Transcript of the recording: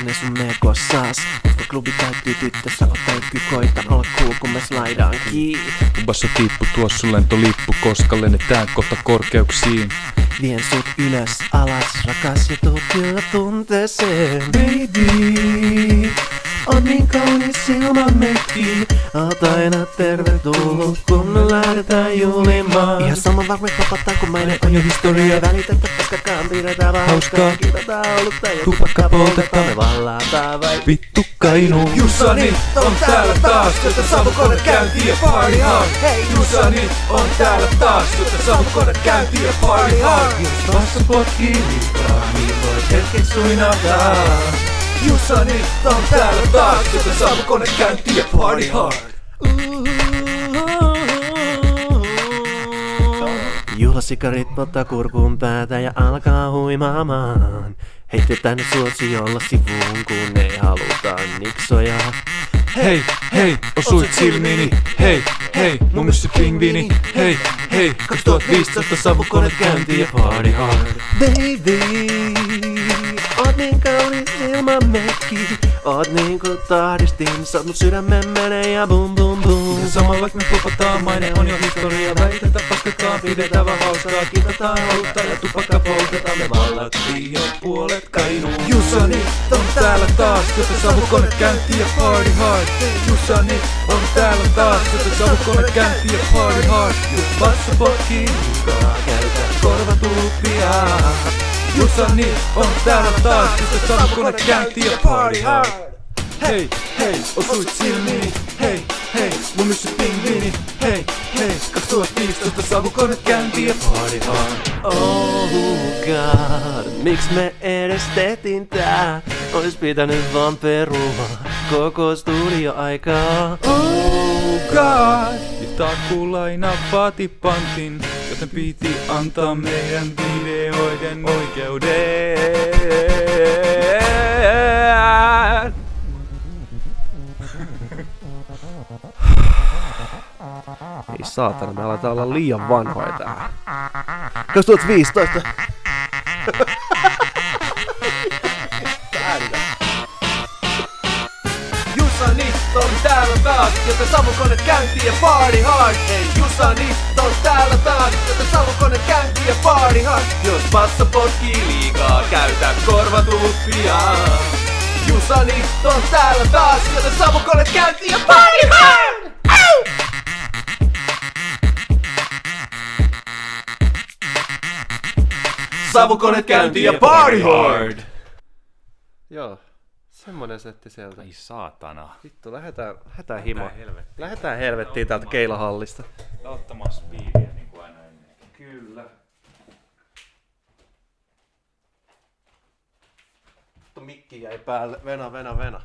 ne sun mekossas. Koska klubi täyttyy tyttössä, ota ykky koitan olla cool kun me slaidaan kiinni. Basso tippu, tuo sun lentolippu, koska lennetään kohta korkeuksiin. Vien sut ylös, alas, rakas ja tuut kyllä tunteeseen. Baby, oot niin kaunis ilman mekkiä. Oot aina tervetullut, kun me lähdetään juhlimaan. Ihan sama varme papattaa, kun maine on jo historia. Välitetä paskakaan, pidetään vaan hauskaa. Kiitetään olutta ja tupakka poltetaan. Me vallataan vai Vittu Kainuu. Jussani on täällä taas, jotta savukone käyntiin ja party hard. Hei, Jussani on täällä taas, jotta savukone käyntiin ja party hard. Jos vasta potkii liikaa, niin voit hetkeksi suinahtaa. Jussani on täällä taas, jotta savukone käyntiin ja party hard. Juhlasikarit ottaa kurkun päätä ja alkaa huimaamaan. Heitetään ne suosiolla sivuun, kun ei haluta niksoja. Hei, hei, osuit silmiini. Hei, hei, mun myssi pingviini. Hei, hei, 2015 savukone käyntiin ja party hard. Baby, oot niin kaunis ilman mekki. Oot niinku tahdistin, saat mut sydämen menee ja bum bum bum. Ja samalla vaikka me popataan, maine on jo historia. Väitetä paskakaan, pidetään vaan hauskaa. Kiitetään olutta ja tupakka poltetaan. Me vallattiin jo puolet Kainuu. Jussani on täällä taas, jotta savukone käyntiin ja party hard. Jussani on täällä taas, jotta savukone käyntiin ja party hard. Jos basso potkii liikaa, käytä korvatulppia. Jussani on täällä taas, jotta savukone käyntiin ja party hard. Hei, hei, osuit silmiini. Hei, hei, mun myssi pingviini. Hei, hei, 2015 savukone käyntiin ja party hard. Oh god, miksi me edes tehtiin tää? Ois pitänyt vaan perua koko studioaikaa. Oh god, ja takulaina vaati pantin, joten piti antaa meidän videoiden oikeudet. Ei saatana, me aletaan olla liian vanhoja täällä. 2015! Jussani on täällä taas, jotta savukone käyntiin ja party hard. Hei, Jussani on täällä taas, jotta savukone käyntiin ja party hard. Jos basso potkii liikaa, käytä korvatulppia. Jussani on täällä taas, jotta savukone käyntiin ja party hard. Savukone käyntiin ja party hard. Joo, semmonen setti sieltä. Ai saatana. Vittu, lähetään himoon. Lähetään helvettiin täältä keilahallista. Ottamaan speedia niin kuin aina ennen. Kyllä. Mikki jäi päälle. Vena.